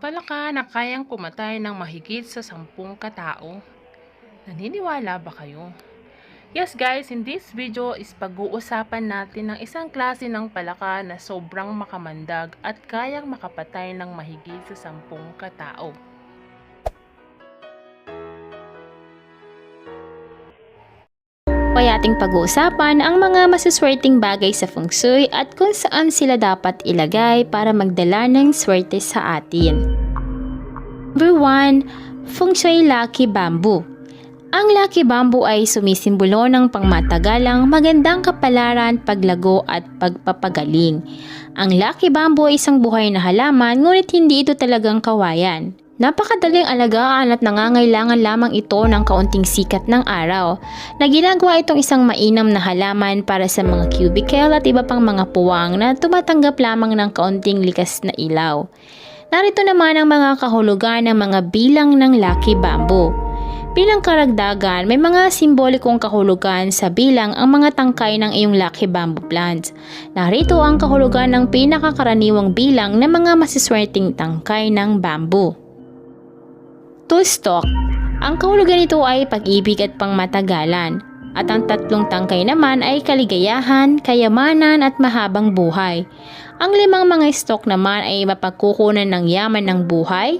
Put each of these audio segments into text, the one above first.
Palaka na kayang pumatay ng mahigit sa 10 katao. Naniniwala ba kayo? Yes guys, in this video is pag-uusapan natin ng isang klase ng palaka na sobrang makamandag at kayang makapatay ng mahigit sa 10 katao. Kaya ating pag-uusapan ang mga masuswerteng bagay sa feng shui at kung saan sila dapat ilagay para magdala ng swerte sa atin. Number 1. Feng Shui Lucky Bamboo. Ang Lucky Bamboo ay sumisimbolo ng pangmatagalang magandang kapalaran, paglago at pagpapagaling. Ang Lucky Bamboo ay isang buhay na halaman ngunit hindi ito talagang kawayan. Napakadaling alagaan at nangangailangan lamang ito ng kaunting sikat ng araw na ginagawa itong isang mainam na halaman para sa mga cubicle at iba pang mga puwang na tumatanggap lamang ng kaunting likas na ilaw. Narito naman ang mga kahulugan ng mga bilang ng Lucky Bamboo. Bilang karagdagan, may mga simbolikong kahulugan sa bilang ang mga tangkay ng iyong Lucky Bamboo plants. Narito ang kahulugan ng pinakakaraniwang bilang ng mga masiswerteng tangkay ng bamboo. Two-stalk. Ang kahulugan nito ay pag-ibig at pangmatagalan. At ang tatlong tangkay naman ay kaligayahan, kayamanan at mahabang buhay. Ang 5 mga stalk naman ay mapagkukunan ng yaman ng buhay,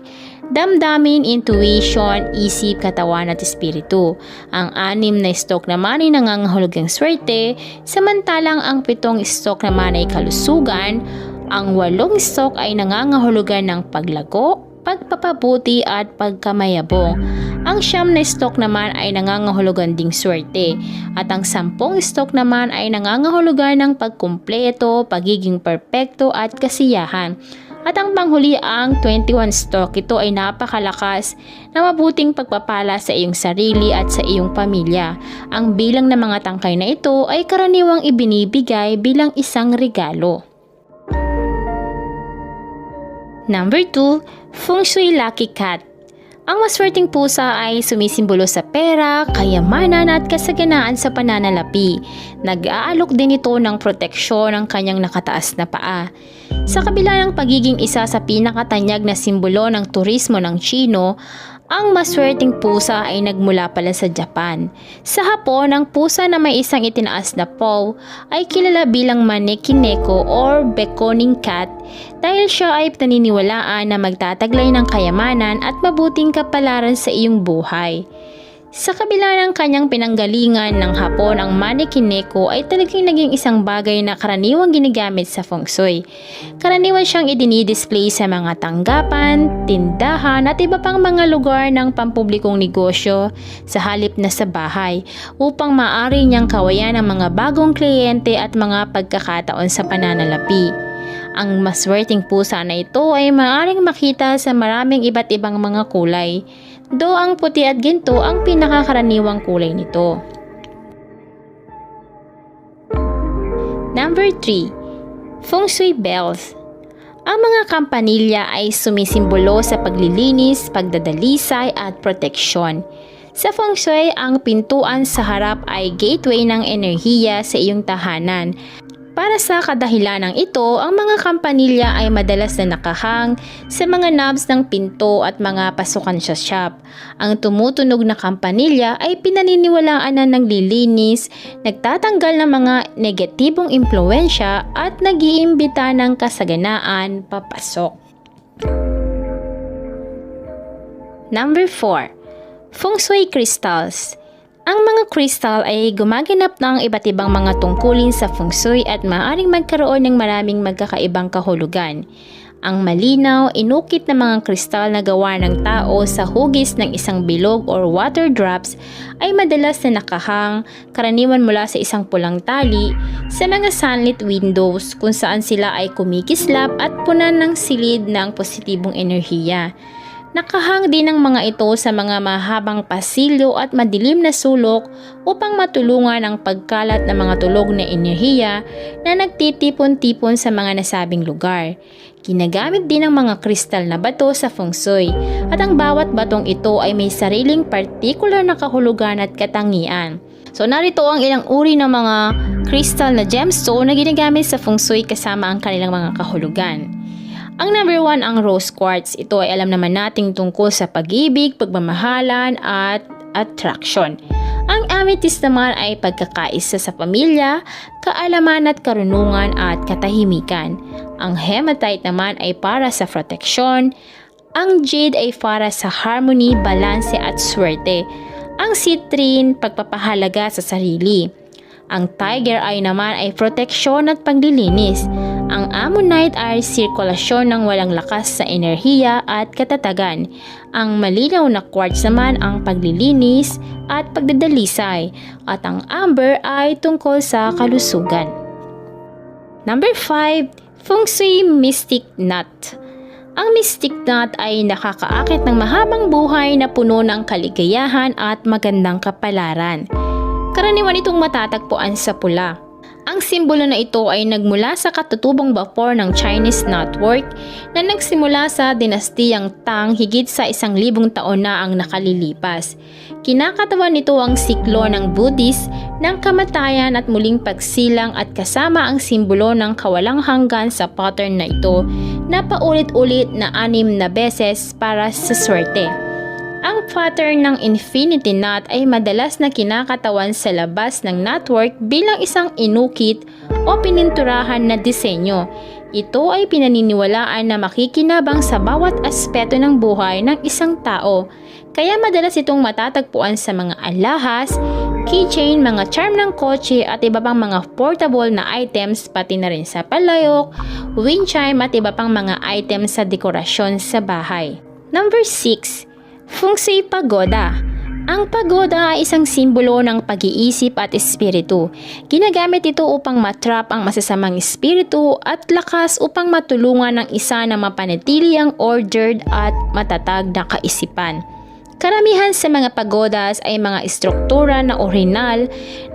damdamin, intuition, isip, katawan at espiritu. Ang 6 na stalk naman ay nangangahulugang swerte, samantalang ang 7 stalk naman ay kalusugan, ang 8 stalk ay nangangahulugan ng paglago, pagpapabuti at pagkamayabong. Ang 9 na stalk naman ay nangangahulugan ding swerte at ang 10 stalk naman ay nangangahulugan ng pagkumpleto, pagiging perpekto at kasiyahan. At ang panghuli ang 21 stalk, ito ay napakalakas na mabuting pagpapala sa iyong sarili at sa iyong pamilya. Ang bilang ng mga tangkay na ito ay karaniwang ibinibigay bilang isang regalo. Number 2. Feng Shui Lucky Cat. Ang maswerteng pusa ay sumisimbolo sa pera, kayamanan at kasaganaan sa pananalapi. Nag-aalok din ito ng proteksyon ng kanyang nakataas na paa. Sa kabila ng pagiging isa sa pinakatanyag na simbolo ng turismo ng Chino, ang maswerteng pusa ay nagmula pala sa Japan. Sa Hapon, ang pusa na may isang itinaas na paw ay kilala bilang Maneki-neko or beckoning cat dahil siya ay paniniwalaan na magtataglay ng kayamanan at mabuting kapalaran sa iyong buhay. Sa kabila ng kanyang pinanggalingan ng Hapon, ang Maneki-neko ay talagang naging isang bagay na karaniwang ginagamit sa feng shui. Karaniwan siyang idinidisplay sa mga tanggapan, tindahan at iba pang mga lugar ng pampublikong negosyo sa halip na sa bahay upang maaari niyang kawayan ang mga bagong kliyente at mga pagkakataon sa pananalapi. Ang maswerteng pusa na ito ay maaaring makita sa maraming iba't ibang mga kulay. Do ang puti at ginto ang pinakakaraniwang kulay nito. Number 3. Feng Shui Bells. Ang mga kampanilya ay sumisimbolo sa paglilinis, pagdadalisay at proteksyon. Sa feng shui, ang pintuan sa harap ay gateway ng enerhiya sa iyong tahanan. Para sa kadahilanang ito, ang mga kampanilya ay madalas na nakahang sa mga knobs ng pinto at mga pasukan sa shop. Ang tumutunog na kampanilya ay pinaniniwalaan na naglilinis, nagtatanggal ng mga negatibong impluensya at nag-iimbita ng kasaganaan papasok. Number 4. Feng Shui Crystals. Ang mga crystal ay gumaganap ng iba't ibang mga tungkulin sa feng shui at maaaring magkaroon ng maraming magkakaibang kahulugan. Ang malinaw, inukit na mga kristal na gawa ng tao sa hugis ng isang bilog or water drops ay madalas na nakahang, karaniwan mula sa isang pulang tali, sa mga sunlit windows kung saan sila ay kumikislap at punan ng silid ng positibong enerhiya. Nakahang din ang mga ito sa mga mahabang pasilyo at madilim na sulok upang matulungan ang pagkalat ng mga tulog na enerhiya na nagtitipon-tipon sa mga nasabing lugar. Ginagamit din ang mga kristal na bato sa feng shui at ang bawat batong ito ay may sariling partikular na kahulugan at katangian. So narito ang ilang uri ng mga crystal na gemstone na ginagamit sa feng shui kasama ang kanilang mga kahulugan. Ang number 1 ang rose quartz. Ito ay alam naman nating tungkol sa pag-ibig, pagmamahalan at attraction. Ang amethyst naman ay pagkakaisa sa pamilya, kaalaman at karunungan at katahimikan. Ang hematite naman ay para sa proteksyon. Ang jade ay para sa harmony, balanse at swerte. Ang citrine, pagpapahalaga sa sarili. Ang tiger eye naman ay proteksyon at paglilinis. Ang ammonite ay sirkulasyon ng walang lakas sa enerhiya at katatagan. Ang malinaw na quartz naman ang paglilinis at pagdadalisay. At ang amber ay tungkol sa kalusugan. Number 5, Feng Shui Mystic Nut. Ang mystic nut ay nakakaakit ng mahabang buhay na puno ng kaligayahan at magandang kapalaran. Karaniwan itong matatagpuan sa pula. Ang simbolo na ito ay nagmula sa katutubong bapor ng Chinese knotwork na nagsimula sa dinastiyang Tang higit sa 1,000 taon na ang nakalilipas. Kinakatawan nito ang siklo ng Buddhist ng kamatayan at muling pagsilang at kasama ang simbolo ng kawalang hanggan sa pattern na ito na paulit-ulit na 6 na beses para sa swerte. Ang pattern ng infinity knot ay madalas na kinakatawan sa labas ng knotwork bilang isang inukit o pininturahan na disenyo. Ito ay pinaniniwalaan na makikinabang sa bawat aspeto ng buhay ng isang tao. Kaya madalas itong matatagpuan sa mga alahas, keychain, mga charm ng kotse at iba pang mga portable na items, pati na rin sa palayok, wind chime at iba pang mga items sa dekorasyon sa bahay. Number 6. Feng Shui Pagoda. Ang pagoda ay isang simbolo ng pag-iisip at espiritu. Ginagamit ito upang matrap ang masasamang espiritu at lakas upang matulungan ng isa na mapanatili ang ordered at matatag na kaisipan. Karamihan sa mga pagodas ay mga istruktura na orihinal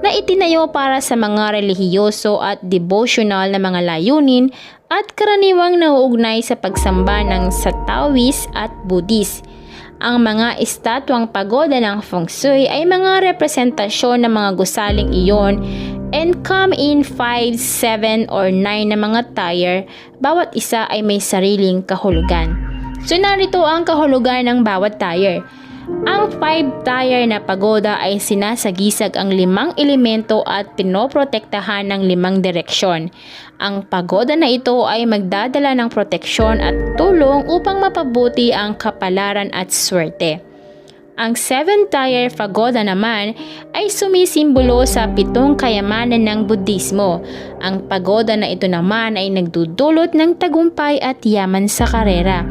na itinayo para sa mga relihiyoso at devotional na mga layunin at karaniwang nauugnay sa pagsamba ng sa Taoist at Buddhist. Ang mga estatwang pagoda ng Feng Shui ay mga representasyon ng mga gusaling iyon and come in 5, 7, or 9 na mga tier. Bawat isa ay may sariling kahulugan. So narito ang kahulugan ng bawat tier. Ang 5 tier na pagoda ay sinasagisag ang 5 elemento at pinoprotektahan ng 5 direksyon. Ang pagoda na ito ay magdadala ng proteksyon at tulong upang mapabuti ang kapalaran at swerte. Ang 7 tier pagoda naman ay sumisimbolo sa 7 kayamanan ng Budismo. Ang pagoda na ito naman ay nagdudulot ng tagumpay at yaman sa karera.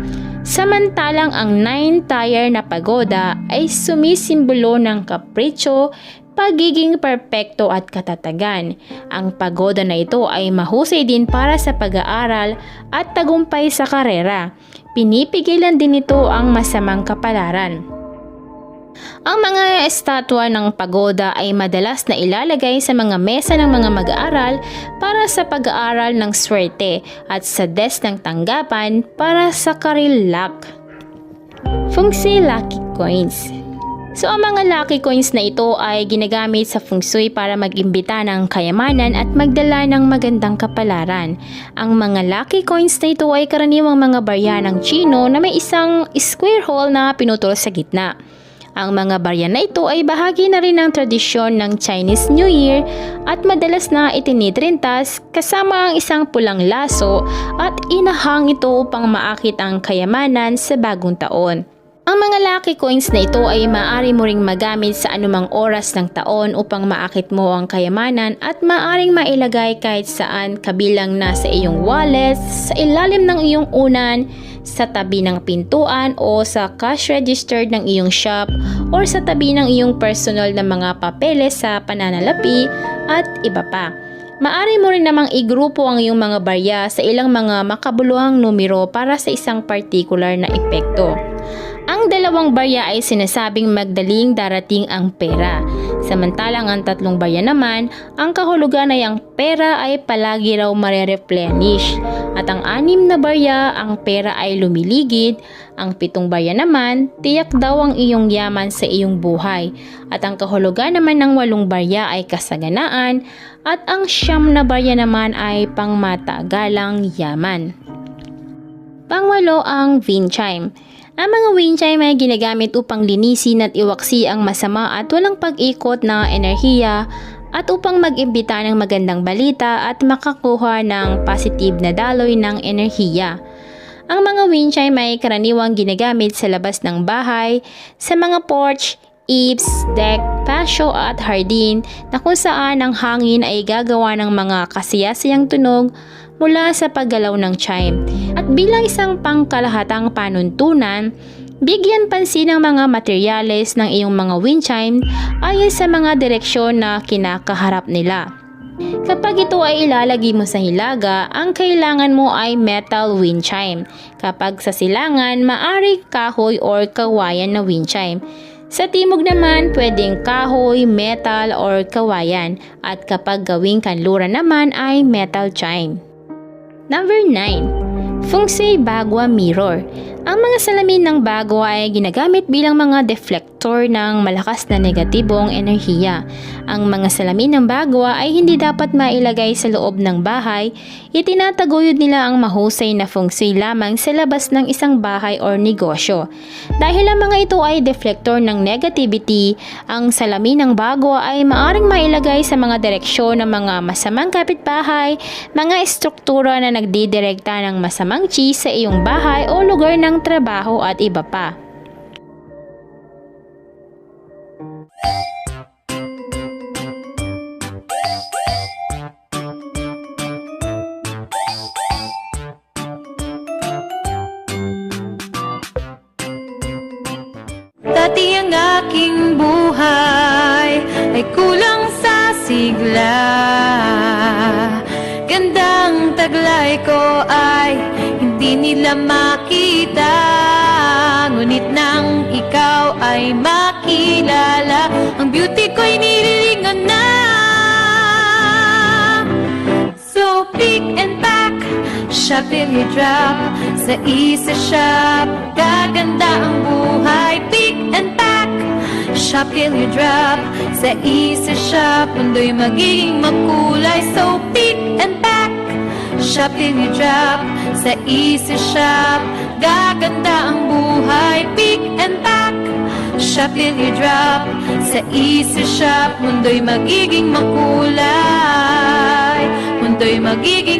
Samantalang ang 9 tier na pagoda ay sumisimbolo ng kapritsyo, pagiging perpekto at katatagan. Ang pagoda na ito ay mahusay din para sa pag-aaral at tagumpay sa karera. Pinipigilan din ito ang masamang kapalaran. Ang mga estatwa ng pagoda ay madalas na ilalagay sa mga mesa ng mga mag-aaral para sa pag-aaral ng swerte at sa desk ng tanggapan para sa career luck. Feng Shui Lucky Coins. So ang mga lucky coins na ito ay ginagamit sa Feng Shui para mag-imbita ng kayamanan at magdala ng magandang kapalaran. Ang mga lucky coins na ito ay karaniwang mga barya ng Chino na may isang square hole na pinutol sa gitna. Ang mga barya na ito ay bahagi na rin ng tradisyon ng Chinese New Year at madalas na itinitrintas kasama ang isang pulang laso at inahang ito upang maakit ang kayamanan sa bagong taon. Ang mga lucky coins na ito ay maaari mo ring magamit sa anumang oras ng taon upang maakit mo ang kayamanan at maaaring mailagay kahit saan kabilang na sa iyong wallet, sa ilalim ng iyong unan, sa tabi ng pintuan o sa cash register ng iyong shop or sa tabi ng iyong personal na mga papeles sa pananalapi at iba pa. Maaari mo rin namang igrupo ang iyong mga barya sa ilang mga makabuluhang numero para sa isang particular na epekto. Ang dalawang barya ay sinasabing magdaling darating ang pera. Samantalang ang 3 barya naman, ang kahulugan ay ang pera ay palagi raw mare-replenish. At ang 6 na barya, ang pera ay lumiligid. Ang 7 barya naman, tiyak daw ang iyong yaman sa iyong buhay. At ang kahulugan naman ng 8 barya ay kasaganaan. At ang 9 na barya naman ay pangmatagalang yaman. Pangwalo ang wind chime. Ang mga wind chime ay ginagamit upang linisin at iwaksi ang masama at walang pag-ikot na enerhiya at upang mag-imbita ng magandang balita at makakuha ng positive na daloy ng enerhiya. Ang mga wind chime ay karaniwang ginagamit sa labas ng bahay, sa mga porch, eaves, deck, patio at hardin na kung saan ang hangin ay gagawa ng mga kasiyasiyang tunog mula sa paggalaw ng chime. At bilang isang pangkalahatang panuntunan, bigyan pansin ng mga materyales ng iyong mga wind chime ayon sa mga direksyon na kinakaharap nila. Kapag ito ay ilalagay mo sa hilaga, ang kailangan mo ay metal wind chime. Kapag sa silangan, maaari kahoy or kawayan na wind chime. Sa timog naman, pwedeng kahoy, metal or kawayan. At kapag gawing kanluran naman ay metal chime. Number 9. Feng Shui Bagua Mirror. Ang mga salamin ng bagwa ay ginagamit bilang mga deflector ng malakas na negatibong enerhiya. Ang mga salamin ng bagwa ay hindi dapat mailagay sa loob ng bahay. Itinataguyod nila ang mahusay na feng shui lamang sa labas ng isang bahay or negosyo. Dahil ang mga ito ay deflector ng negativity, ang salamin ng bagwa ay maaring mailagay sa mga direksyon ng mga masamang kapitbahay, mga estruktura na nagdidirekta ng masamang chi sa iyong bahay o lugar ng trabaho at iba pa. Dati ang aking buhay ay kulang sa sigla. Gandang taglay ko ay hindi nila makita. Ngunit nang ikaw ay makilala, ang beauty ko'y nililingon na. So pick and pack, shop till you drop. Sa isa shop, gaganda ang buhay. Pick and pack, shop till you drop. Sa isa shop, mundo'y magiging makulay. So pick and pack, shop till you drop. Sa isa shop, gaganda ang buhay. Pick and pack, shop till you drop. Sa isa shop, mundo'y magiging makulay. Mundo'y magiging